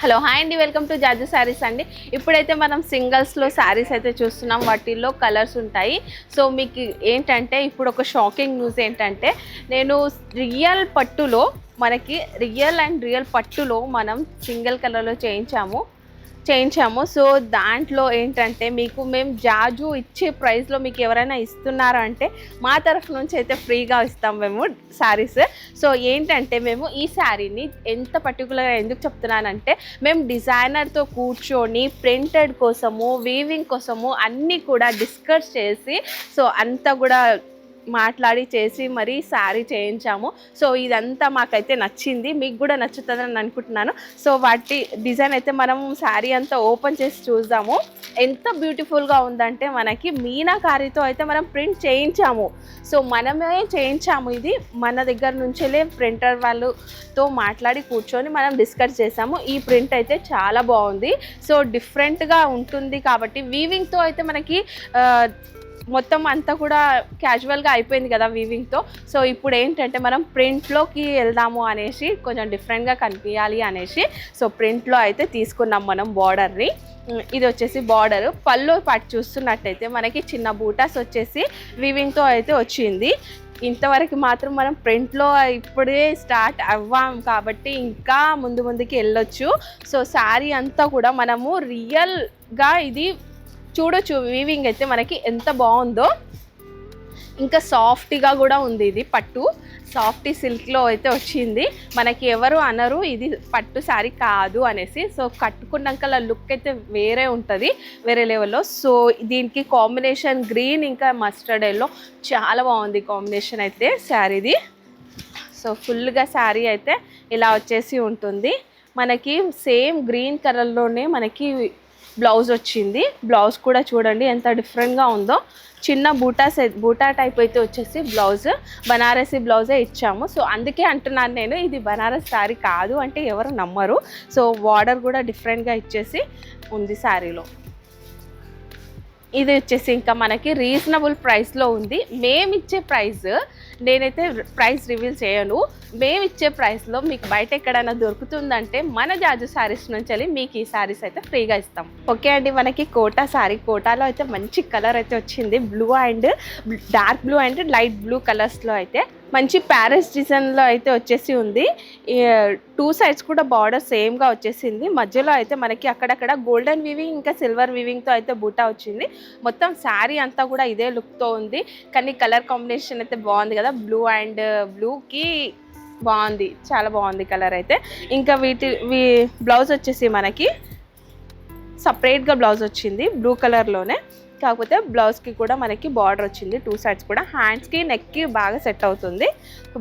Hello hi అండి, welcome to జాజు శారీస్ అండి. ఇప్పుడైతే మనం సింగిల్స్లో శారీస్ అయితే చూస్తున్నాం. వాటిల్లో కలర్స్ ఉంటాయి. సో మీకు ఏంటంటే ఇప్పుడు ఒక షాకింగ్ న్యూస్ ఏంటంటే, నేను రియల్ పట్టులో మనకి రియల్ పట్టులో మనం సింగిల్ కలర్లో చేయించాము. సో దాంట్లో ఏంటంటే మీకు మేము జాజు ఇచ్చే ప్రైస్లో మీకు ఎవరైనా ఇస్తున్నారా అంటే మా తరఫు నుంచి అయితే ఫ్రీగా ఇస్తాం మేము శారీస్. సో ఏంటంటే మేము ఈ శారీని ఎంత పర్టికులర్గా ఎందుకు చెప్తున్నానంటే, మేము డిజైనర్తో కూర్చొని ప్రింటెడ్ కోసము, వీవింగ్ కోసము అన్నీ కూడా డిస్కస్ చేసి సో అంతా కూడా మాట్లాడి చేసి మరీ శారీ చేయించాము. సో ఇదంతా మాకైతే నచ్చింది, మీకు కూడా నచ్చుతుందని అనుకుంటున్నాను. సో వాటి డిజైన్ అయితే మనం శారీ అంతా ఓపెన్ చేసి చూద్దాము. ఎంత బ్యూటిఫుల్గా ఉందంటే మనకి మీనాకారితో అయితే మనం ప్రింట్ చేయించాము. సో మనమే చేయించాము. ఇది మన దగ్గర నుంచెలే ప్రింటర్ వాళ్ళతో మాట్లాడి కూర్చొని మనం డిస్కస్ చేసాము. ఈ ప్రింట్ అయితే చాలా బాగుంది. సో డిఫరెంట్గా ఉంటుంది కాబట్టి వీవింగ్తో అయితే మనకి మొత్తం అంతా కూడా క్యాజువల్గా అయిపోయింది కదా వీవింగ్తో. సో ఇప్పుడు ఏంటంటే మనం ప్రింట్లోకి వెళ్దాము అనేసి, కొంచెం డిఫరెంట్గా కనిపించాలి అనేసి సో ప్రింట్లో అయితే తీసుకున్నాం మనం బార్డర్ని. ఇది వచ్చేసి బార్డర్. పళ్ళు పాటు చూస్తున్నట్టయితే మనకి చిన్న బూటాస్ వచ్చేసి వీవింగ్తో అయితే వచ్చింది. ఇంతవరకు మాత్రం మనం ప్రింట్లో ఇప్పుడే స్టార్ట్ అవ్వాం కాబట్టి ఇంకా ముందుకి వెళ్ళొచ్చు. సో శారీ అంతా కూడా మనము రియల్గా ఇది చూడొచ్చు. వీవింగ్ అయితే మనకి ఎంత బాగుందో, ఇంకా సాఫ్ట్గా కూడా ఉంది. ఇది పట్టు సాఫ్టీ సిల్క్లో అయితే వచ్చింది. మనకి ఎవరు అనరు ఇది పట్టు శారీ కాదు అనేసి. సో కట్టుకున్నాక లుక్ అయితే వేరే ఉంటుంది, వేరే లెవెల్లో. సో దీనికి కాంబినేషన్ గ్రీన్ ఇంకా మస్టర్డ్ ఎల్లో చాలా బాగుంది కాంబినేషన్ అయితే శారీది. సో ఫుల్గా శారీ అయితే ఇలా వచ్చేసి ఉంటుంది. మనకి సేమ్ గ్రీన్ కలర్లోనే మనకి బ్లౌజ్ వచ్చింది. బ్లౌజ్ కూడా చూడండి ఎంత డిఫరెంట్గా ఉందో. చిన్న బూటా టైప్ అయితే వచ్చేసి బ్లౌజ్ బనారసి బ్లౌజే ఇచ్చాము. సో అందుకే అంటున్నాను నేను, ఇది బనారస్ శారీ కాదు అంటే ఎవరు నమ్మరు. సో బార్డర్ కూడా డిఫరెంట్గా ఇచ్చేసి ఉంది శారీలో. ఇది వచ్చేసి ఇంకా మనకి రీజనబుల్ ప్రైస్లో ఉంది. మేమిచ్చే ప్రైస్, నేనైతే ప్రైస్ రివీల్ చేయను. మేమిచ్చే ప్రైస్లో మీకు బయట ఎక్కడైనా దొరుకుతుందంటే మన జాజు శారీస్ నుంచి వెళ్ళి మీకు ఈ శారీస్ అయితే ఫ్రీగా ఇస్తాం. ఓకే అండి, మనకి కోటా శారీ, కోటాలో అయితే మంచి కలర్ అయితే వచ్చింది. Blue and dark blue and light blue కలర్స్లో అయితే మంచి ప్యారెస్ డిజైన్లో అయితే వచ్చేసి ఉంది. టూ సైడ్స్ కూడా బార్డర్ సేమ్గా వచ్చేసింది. మధ్యలో అయితే మనకి అక్కడక్కడ గోల్డెన్ వీవింగ్ ఇంకా సిల్వర్ వీవింగ్తో అయితే బూటా వచ్చింది. మొత్తం శారీ అంతా కూడా ఇదే లుక్తో ఉంది. కానీ కలర్ కాంబినేషన్ అయితే బాగుంది కదా, బ్లూ అండ్ బ్లూకి బాగుంది, చాలా బాగుంది కలర్ అయితే. ఇంకా బ్లౌజ్ వచ్చేసి మనకి సపరేట్గా బ్లౌజ్ వచ్చింది బ్లూ కలర్లోనే. కాకపోతే బ్లౌజ్కి కూడా మనకి బార్డర్ వచ్చింది. టూ సైడ్స్ కూడా హ్యాండ్స్కి నెక్కి బాగా సెట్ అవుతుంది,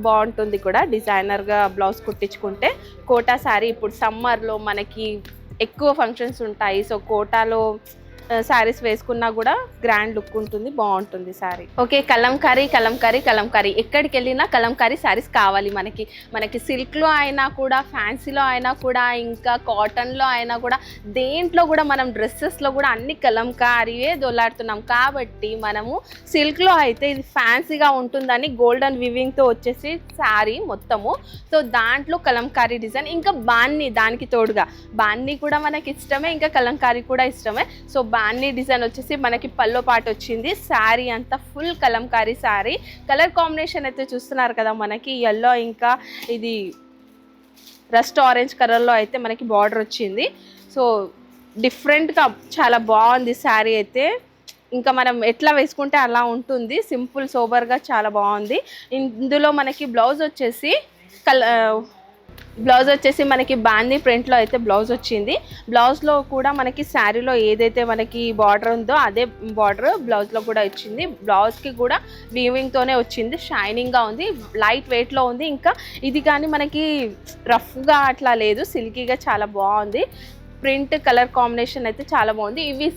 బాగుంటుంది కూడా డిజైనర్గా బ్లౌజ్ కుట్టించుకుంటే. కోటా శారీ ఇప్పుడు సమ్మర్లో మనకి ఎక్కువ ఫంక్షన్స్ ఉంటాయి. సో కోటాలో శారీస్ వేసుకున్నా కూడా గ్రాండ్ లుక్ ఉంటుంది, బాగుంటుంది శారీ. ఓకే, కలంకారీ ఎక్కడికి వెళ్ళినా కలంకారీ శారీస్ కావాలి మనకి సిల్క్లో అయినా కూడా, ఫ్యాన్సీలో అయినా కూడా, ఇంకా కాటన్లో అయినా కూడా, దేంట్లో కూడా మనం డ్రెస్సెస్లో కూడా అన్ని కలంకారీయే దొల్లాడుతున్నాం. కాబట్టి మనము సిల్క్లో అయితే ఇది ఫ్యాన్సీగా ఉంటుందని గోల్డెన్ వివింగ్తో వచ్చేసి శారీ మొత్తము. సో దాంట్లో కలంకారీ డిజైన్, ఇంకా బాన్ని దానికి తోడుగా బాన్ని కూడా మనకి ఇష్టమే, ఇంకా కలంకారీ కూడా ఇష్టమే. సో బాన్ని డిజైన్ వచ్చేసి మనకి పల్లో పాటు వచ్చింది. శారీ అంతా full Kalamkari sari. Colour combination అయితే చూస్తున్నారు కదా, మనకి ఎల్లో ఇంకా ఇది రస్ట్ ఆరెంజ్ కలర్లో అయితే మనకి బార్డర్ వచ్చింది. సో డిఫరెంట్గా చాలా బాగుంది శారీ అయితే. ఇంకా మనం ఎట్లా వేసుకుంటే అలా ఉంటుంది, సింపుల్ సోబర్గా చాలా బాగుంది. ఇందులో మనకి బ్లౌజ్ వచ్చేసి మనకి బాందీ ప్రింట్లో అయితే బ్లౌజ్ వచ్చింది. బ్లౌజ్లో కూడా మనకి శారీలో ఏదైతే మనకి బార్డర్ ఉందో అదే బార్డర్ బ్లౌజ్లో కూడా వచ్చింది. బ్లౌజ్కి కూడా వీవింగ్తోనే వచ్చింది, షైనింగ్గా ఉంది, లైట్ వెయిట్లో ఉంది. ఇంకా ఇది కానీ మనకి రఫ్గా అట్లా లేదు, సిల్కీగా చాలా బాగుంది. ప్రింట్ కలర్ కాంబినేషన్ అయితే చాలా బాగుంది. ఇవి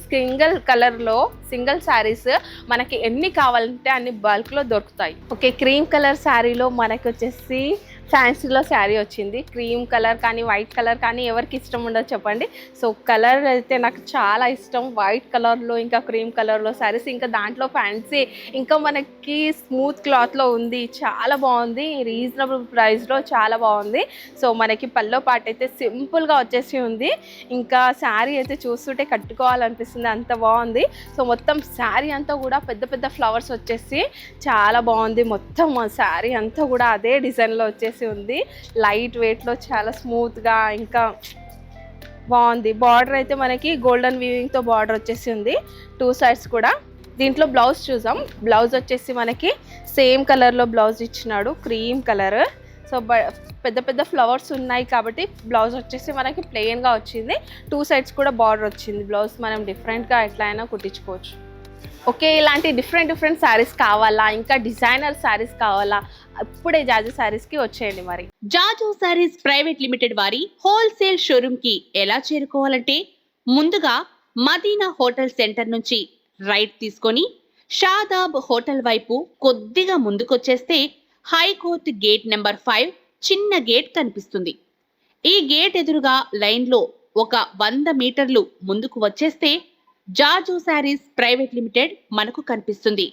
సింగిల్ శారీస్ మనకి ఎన్ని కావాలంటే అన్ని బల్క్లో దొరుకుతాయి. ఓకే, క్రీమ్ కలర్ శారీలో మనకి వచ్చేసి ఫ్యాన్సీలో శారీ వచ్చింది. క్రీమ్ కలర్ కానీ వైట్ కలర్ కానీ ఎవరికి ఇష్టం ఉండదు చెప్పండి. సో కలర్ అయితే నాకు చాలా ఇష్టం. వైట్ కలర్లో ఇంకా క్రీమ్ కలర్లో శారీస్, ఇంకా దాంట్లో ఫ్యాన్సీ, ఇంకా మనకి స్మూత్ క్లాత్లో ఉంది. చాలా బాగుంది, రీజనబుల్ ప్రైస్లో చాలా బాగుంది. సో మనకి పల్లో పాట అయితే సింపుల్గా వచ్చేసి ఉంది. ఇంకా శారీ అయితే చూస్తుంటే కట్టుకోవాలనిపిస్తుంది, అంత బాగుంది. సో మొత్తం శారీ అంతా కూడా పెద్ద పెద్ద ఫ్లవర్స్ వచ్చేసి చాలా బాగుంది. మొత్తం శారీ అంతా కూడా అదే డిజైన్లో వచ్చేసి ఉంది. లైట్ వెయిట్లో చాలా స్మూత్గా ఇంకా బాగుంది. బార్డర్ అయితే మనకి గోల్డెన్ వీవింగ్తో బార్డర్ వచ్చేసి ఉంది 2 సైడ్స్ కూడా. దీంట్లో బ్లౌజ్ చూసాం. బ్లౌజ్ వచ్చేసి మనకి సేమ్ కలర్లో బ్లౌజ్ ఇచ్చినాడు, క్రీమ్ కలర్. సో పెద్ద పెద్ద ఫ్లవర్స్ ఉన్నాయి కాబట్టి బ్లౌజ్ వచ్చేసి మనకి ప్లెయిన్గా వచ్చింది. 2 సైడ్స్ కూడా బార్డర్ వచ్చింది. బ్లౌజ్ మనం డిఫరెంట్గా ఎట్లా అయినా కుట్టించుకోవచ్చు. ఓకే, ఇలాంటి డిఫరెంట్ శారీస్ కావాలా, ఇంకా డిజైనర్ శారీస్ కావాలా, ఇప్పుడే జాజు శారీస్కి వచ్చేయండి. మరి జాజు శారీస్ ప్రైవేట్ లిమిటెడ్ వారి హోల్సేల్ షోరూమ్ కి ఎలా చేరుకోవాలంటే, ముందుగా మదీనా హోటల్ సెంటర్ నుంచి రైట్ తీసుకొని షాదాబ్ హోటల్ వైపు కొద్దిగా ముందుకొచ్చేస్తే హైకోర్ట్ గేట్ నెంబర్ 5 చిన్న గేట్ కనిపిస్తుంది. ఈ గేట్ ఎదురుగా లైన్లో ఒక 100 మీటర్లు ముందుకు వచ్చేస్తే జాజు శారీస్ ప్రైవేట్ లిమిటెడ్ మనకు కనిపిస్తుంది.